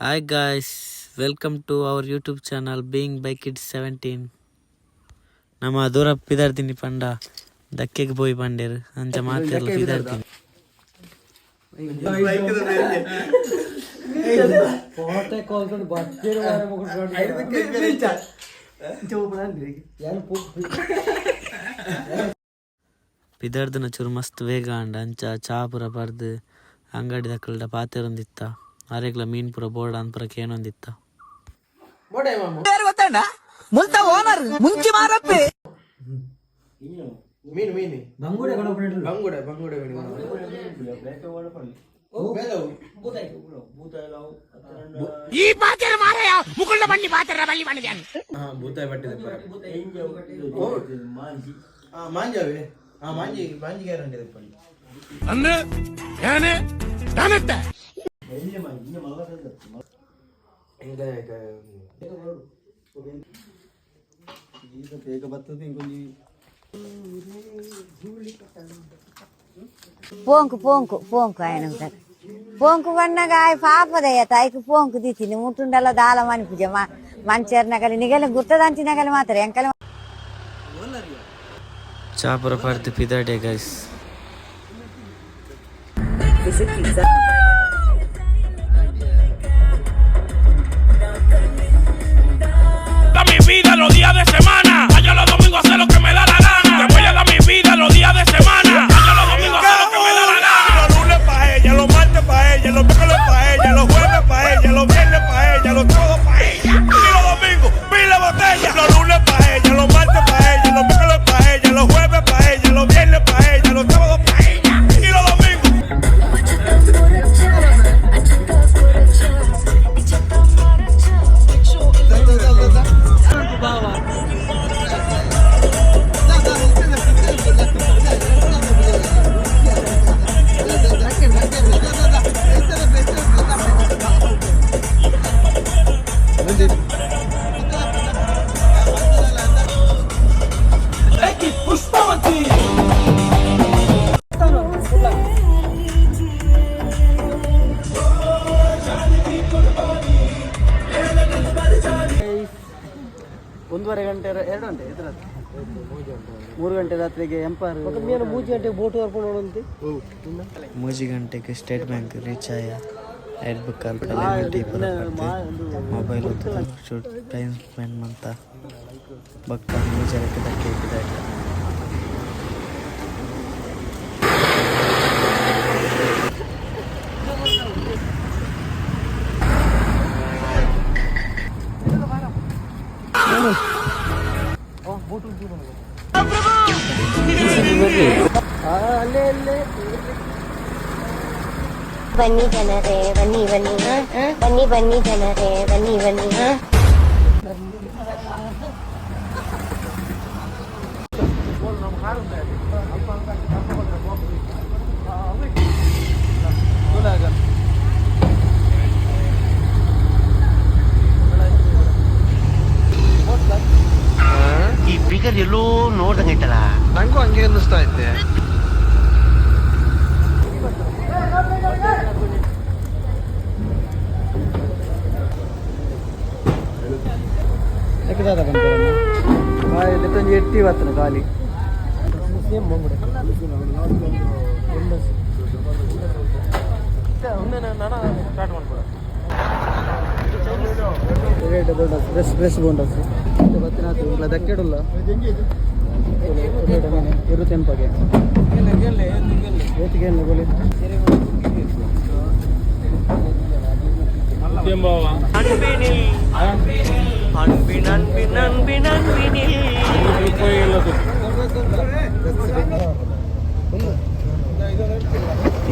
Hi guys, welcome to our YouTube channel Being by Kids 17. ನಮ್ಮ ದೂರ ಪಿದಾರ್ತೀನಿ ಪಂಡ ದಕ್ಕೆಗೆ ಹೋಗಿ ಬಂಡೇರು ಅಂಚ ಮಾತೆಲ್ಲ ಪಿದಾರ್ತೀನಿ ಪಿದಾರ್ದನ ಚೂರು ಮಸ್ತ್ ವೇಗ ಅಂಡ ಅಂಚ ಚಾ ಪುರ ಪರ್ದು ಅಂಗಡಿ ದಕ್ಕಲ್ಡ ಪಾತೆರೊಂದಿತ್ತ ಆರೆಗ್ಲ ಮೀನ್ ಪುರ ಬೋರ್ಡ್ ಅನ್ಪುರ ಕೇನೊಂದಿತ್ತ ಈ ಪಾತ್ರ ಮಾರಾಯ ಮುಕುಂಡ ಬಂಡಿ ಪಾತ್ರ ಬಲ್ಲಿ ಬಂದಿದ್ದಾನೆ ಭೂತಾಯಿ ಬಟ್ಟಿದೆ ಮಾಂಜಾವೆ ಮಾಂಜಿ ಗ್ಯಾರಂಟಿ ಇದೆ ಪಲ್ಲಿ ಅಂದ್ರೆ ಏನೇ ನಾನತ್ತೆ పోంకు ఆయన పోంకు కన్నాక పాపదయ్య తాయికి పోంకు తీసింది ముట్టుండలో దాళమని పూజ మంచి నగలి నిగలి గుర్తదంచి నగలి మాత్రం ఎంకలి ಚಾ ಪುರ ಪರ್ದು ಪಿದಾಡೆ guys mi vida los días de semana. Allá los domingos hacer lo que me da la gana. Te voy a dar mi vida los días de semana. Allá los domingos hacer lo que me da la gana. Los lunes pa' ella, los martes pa' ella, los miércoles pa' ella, los jueves pa' ella, los viernes pa' ella, los sábados pa' ella. Y los domingos, pila botella. Los lunes pa' ella, los martes pa' ella, los miércoles pa' ella, los jueves pa' ella, los viernes pa' ella, los sábados pa' ella. Y los domingos. ಒಂದೂವರೆ ಗಂಟೆ 2 ಗಂಟೆ 3 ಗಂಟೆ ರಾತ್ರಿಗೆ empire 3 ಗಂಟೆಗೆ boat ಕರ್ಕೊಂಡು ಹೋದಂತೆ 3 ಗಂಟೆಗೆ state bank reach ಆಯ head book mobile time spend ಮಾಡ್ತಾ ಬಕ್ಕ ಮುಜಾರಕ್ಕೆ ದಕ್ಕೆ ಪಿದಾಡ ಬನ್ನಿ ಜನರೇ ಬನ್ನಿ ಬನ್ನಿ ಬನ್ನಿ ಬನ್ನಿ ಜನರೇ ಬನ್ನಿ ಬನ್ನಿ ಈ ಫಿಗರ್ ಎಲ್ಲೋ ನೋಡ್ದಂಗೈತಲ್ಲ ನಂಗೂ ಹಂಗೆ ಅನ್ನಿಸ್ತಾ ಇದ್ದೆ ಎಟ್ಟಿ ಬರ್ತದೆ ಖಾಲಿ ಫ್ರೆಶ್ ಬೋಂಡಸ್ ಬತ್ತಿನ ಇಲ್ಲ ದಕ್ಕೆಡುಲ್ಲ ಇರು ತೆಂಪಗೆ ಏತಿಗೆ ಬೋಲಿ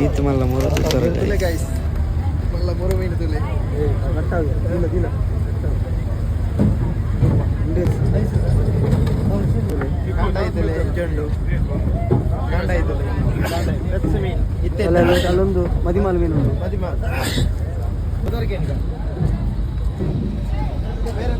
ಈತ ಮಲ್ಲ 3 ತುಲೆ ಗೈಸ್ ಮಲ್ಲ 3 ಮೀನು ತುಲೆ ಕಟ್ಟಾಗ ಇಲ್ಲ ಇಲ್ಲ ಜಂಡು ಗಂಡ ಐತಲೆ ಮೀನು ಇತ್ತೆ ಅಲ್ಲೊಂದು ಮದಿಮಾಲ್ ಮೀನು ಉಂಟು ಮದಿಮಾಲ್ ಅದರಿಗೆ ಬೇರೆ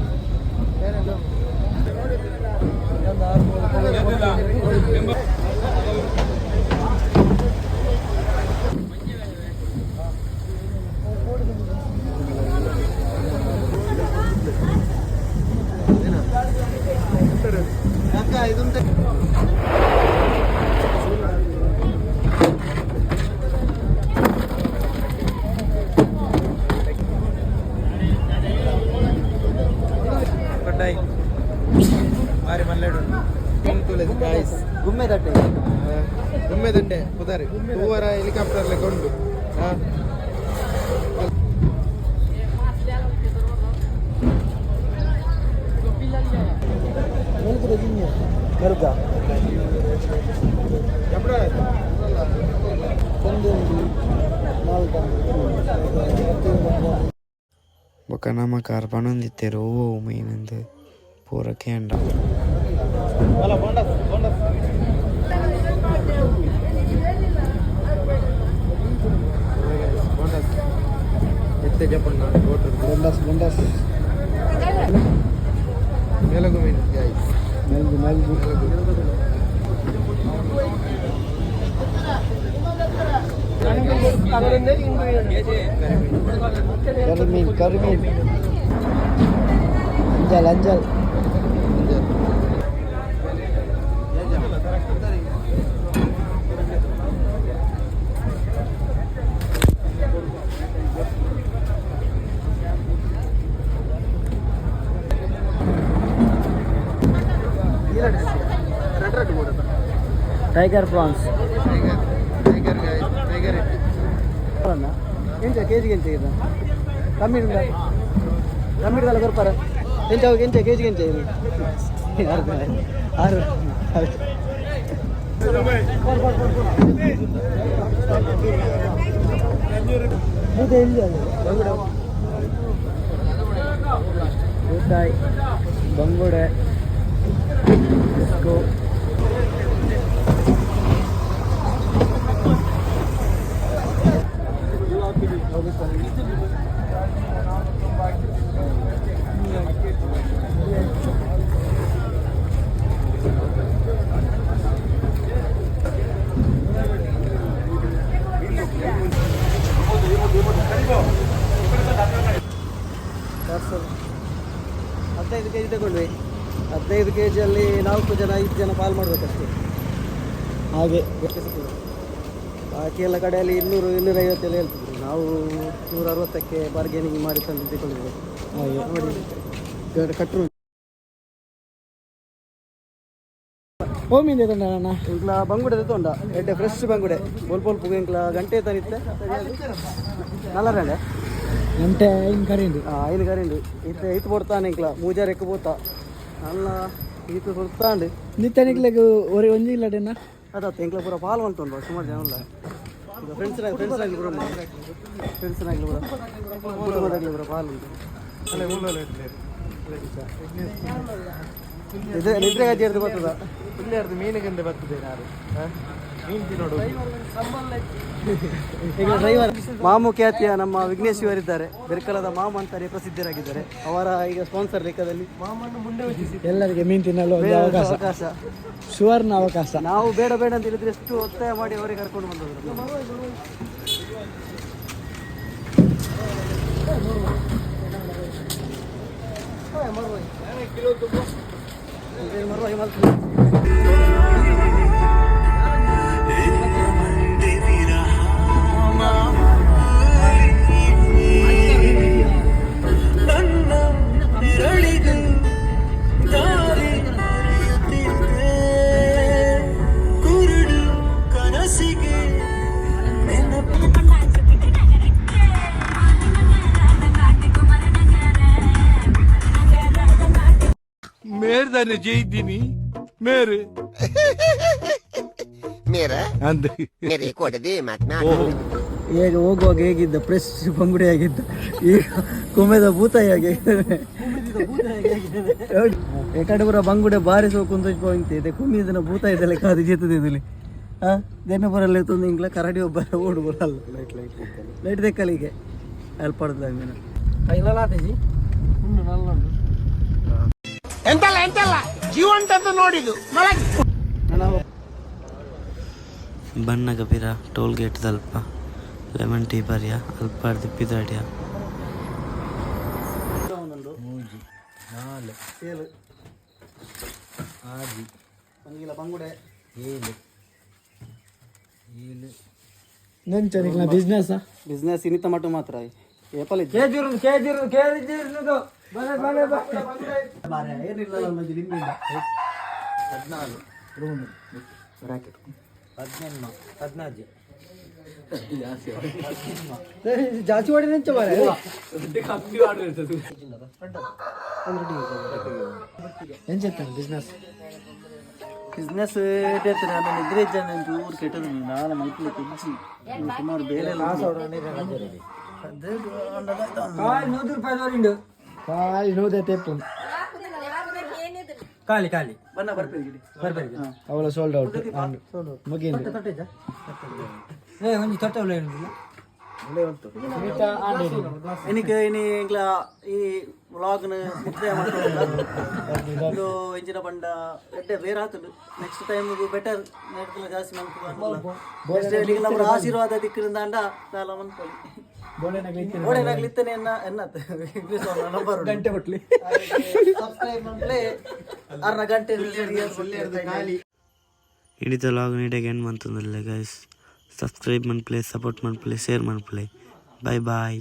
ಹೂವರ ಹೆಲಿಕಾಪ್ಟರ್ ಲೆಕ್ಕ ಉಂಟು. ఒక నమ్మకారు పనుందిత్తారు ఓ మీనందు పూరకే అండ చెప్పండి మెలుగు ಕರಿಮೀನ್ ಅಂಜಲ್ ಟೈಗರ್ ಪ್ರಾನ್ಸ್ ಎಂಚ ಕೆಜಿಗೆ ಎಂಚ ಇದು ಕಮ್ಮಿ ಕಮ್ಮಿಡಲ್ಲ ಬರ್ಪಾರ ಎಂಚ ಎಂಚ ಕೆಜಿಗೆ ಎಂಚ ಇದು 6 ಮೂತೆ ಎಲ್ಲಿ ಅದು ಬೂತಾಯಿ ಬಂಗುಡೆ ಇಸ್ಕೋ ಪಾರ್ಸಲ್ 15 ಕೆಜಿ ತಗೊಂಡ್ವಿ. 15 ಕೆಜಿಯಲ್ಲಿ 4 ಜನ 5 ಜನ ಪಾಲ್ ಮಾಡಬೇಕಷ್ಟೇ. ಹಾಗೆ ಬಾಕಿ ಎಲ್ಲ ಕಡೆಯಲ್ಲಿ 200-250 ಎಲ್ಲ ಹೇಳ್ತಿದ್ರು. ನಾವು 160ಕ್ಕೆ ಬಾರ್ಗೇನಿಂಗ್ ಮಾಡಿ ತಂದು ತಗೊಂಡಿದ್ವಿ. ಹಾಗೆ ನೋಡಿ ಕಟ್ಟರು ಹೋಮಿಂದ ತಂಡ ಇಂಕ್ಲ ಬಂಗುಡೆ ತೊಂಡ ಎಡ್ಡೆ ಫ್ರೆಶ್ ಬಂಗುಡೆ ಬೊಲ್ಪೊಲ್ಪು ಇಂಕ್ಲ ಗಂಟೆ ತನಿತ್ತೆ ನಲ್ಲರಂಡೆ ಗಂಟೆ ಐದು ಕರಿಂಡು ಇತ್ತು ಕೊಡ್ತಾನೆ ಇಂಕ್ಲ ಮೂಜಾರ್ ಎಕ್ಕು పోతా ಅಲ್ಲ ಈತು ಕೊಡ್ತಾಂಡು ನಿತ್ಯನಿಕ್ಲೆಗ್ ಒರೆ ಒಂಜಿ ಇಲ್ಲಡೆನ ಅದಾತ ಇಂಕ್ಲ ಪೂರ ಪಾಲ್ ಮಾಡ್ತೊಂಡು ಸುಮಾರು ಜನ ಇಲ್ಲ ಈಗ ಫ್ರೆಂಡ್ಸ್ನಾಗ್ಲಿ ಪೂರ ಕುಟುಂಬದಾಗ್ಲಿ ಪೂರ ಪಾಲ್ ಉಂಟು ನಿದ್ರೆ ಗಜ್ಜೆ ಹಿಡಿದು ಬರ್ತದ ಇಲ್ಲೇ ಹಿಡಿದು ಮೀನಿಗಂದೆ ಬರ್ತದೆ ಯಾರು ಮೀನು ತಿನ್ನೋಡು ಈಗ ಡ್ರೈವರ್ ಮಾಮು ಖ್ಯಾತಿಯ ನಮ್ಮ ವಿಘ್ನೇಶ್ ಇವರಿದ್ದಾರೆ ಬೆರ್ಕಲದ ಮಾಮ ಅಂತಾರೆ ಪ್ರಸಿದ್ಧರಾಗಿದ್ದಾರೆ. ಅವರ ಈಗ ಸ್ಪಾನ್ಸರ್ ಲೆಕ್ಕದಲ್ಲಿ ಎಲ್ಲರಿಗೆ ಮೀನು ತಿನ್ನಲು ಅವಕಾಶ ಸುವರ್ಣ ಅವಕಾಶ. ನಾವು ಬೇಡ ಬೇಡ ಅಂತ ಹೇಳಿದ್ರೆ ಎಷ್ಟು ಒತ್ತಾಯ ಮಾಡಿ ಅವರಿಗೆ ಕರ್ಕೊಂಡು ಬಂದವರು. ಮೇರ್ದಾನೆ ಜೈದಿನಿ ಮೇರೆ ಮೇರೆ ಅಂದೆ ಮೇರೆ ಕೊಡದೆ ಮಾತ್ನಾ ಈಗ ಹೋಗುವಾಗ ಹೇಗಿದ್ದ ಫ್ರೆಶ್ ಬಂಗುಡೆ ಆಗಿದ್ದ, ಈಗ ಕುಮೆದ ಭೂತಾಯಿ ಆಗಿದ್ದಾನೆ. ಎಕಡೆ ಪುರ ಬಂಗುಡೆ ಬಾರಿಸುವ ಕುಂತ ಇದೆ ಕುಮ್ಮಿದನ ಭೂತಾಯಿದಲ್ಲ ಕಾದು ಜೀತದೆ ಇದರಲ್ಲಿ ದೇನಪುರಲ್ಲಿ ತಂದು ಇಂಗ್ಲ ಕರಡಿ ಒಬ್ಬರ ಓಡು ಬರಲ್ಲ ಲೈಟ್ ತೆಕ್ಕಲಿಗೆ ಹೆಲ್ಪ್ ಪಡ್ತದೆ ಮೀನು ಕೈಲಾತೇಜಿ ಉಂಡು ನಲ್ಲ ಉಂಡು ಎಂತಲ್ಲ ಜೀವಂತ ನೋಡಿದು ಬಣ್ಣಗ ಬಿರ ಟೋಲ್ ಗೇಟ್ ದಲ್ಪ ಲೆಮನ್ ಟೀ ಬರ್ಯ ಅಲ್ಪ ದಿಪ್ಪಿದಾಡ್ಯ ಸೇಲು ಆಜಿ ಒಂಗಿಲ ಬಂಗುಡೆ ಏಳು ಬಿಸ್ನೆಸ್ ಇನ್ನಿತ ಮಟ್ಟು ಮಾತ್ರ ಏಪಲ್ ಏನಿಲ್ಲ 14 ರೂಮ್ ಬ್ರಾಕೆಟ್ 15 ಜಾಸ್ತಿ ಮಾಡಿದ್ರೆ ಎಂಚ ಮಾರೆ ಎಂಚೆತ್ತ ಬಿಸ್ನೆಸ್ ಬಿಸ್ನೆಸ್ ನಾನು ನಿದ್ರೆ ಇದ್ದಾನೆ ಊರು ಕೆಟ್ಟದು ನಾನು ಮಲ್ಪಲಿ ತೆಗ್ಸಿ ಸುಮಾರು ಬೇರೆ 100 ರೂಪಾಯಿ ಕಾಯಿ ನೋದೆ ತೆಪ್ಪು ಖಾಲಿ ಖಾಲಿ ಬನ್ನ ಬರ್ಬೇಡಿ ಅವಳ ಸೋಲ್ಡ್ ಔಟ್ ಮುಗಿಂದ ಒಂಜಿ ತೊಟ್ಟ എനിക്ക് ഇനി ഈ വ്ളോഗിന് മുത്രയ ಇದು ಇಂಚಿನ ಬಂಡ ಎಡ್ಡೆ ಬೇರೆ ಆತುಂಡು ನೆಕ್ಸ್ಟ್ ಟೈಮ್ ಬೆಟರ್ ನೆಟ್ಲ ಜಾಸ್ತಿ ಮನ್ಪು ನಮ್ಮ ಆಶೀರ್ವಾದ ದಿಕ್ಕಿನಿಂದ ಅಂಡ ಸಾಲ ಮನ್ಪೊಲಿ ಓಡೇನಾಗ್ಲಿತ್ತೇನೆ ಎನ್ನತ್ತೆ ನಂಬರ್ ಗಂಟೆ ಕೊಟ್ಲಿ ಸಬ್ಸ್ಕ್ರೈಬ್ ಮಾಡ್ಲೆ ಅರ್ಧ ಗಂಟೆ ಹಿಡಿತ ಲಾಗ್ ನೀಟಾಗಿ ಎಂಡ್ ಮಂತಂದಲ್ಲ ಗೈಸ್ ಸಬ್ಸ್ಕ್ರೈಬ್ ಮನ್ಪ್ಲೆ ಸಪೋರ್ಟ್ ಮನ್ಪ್ಲೆ ಶೇರ್ ಮನ್ಪ್ಲೆ ಬಾಯ್ ಬಾಯ್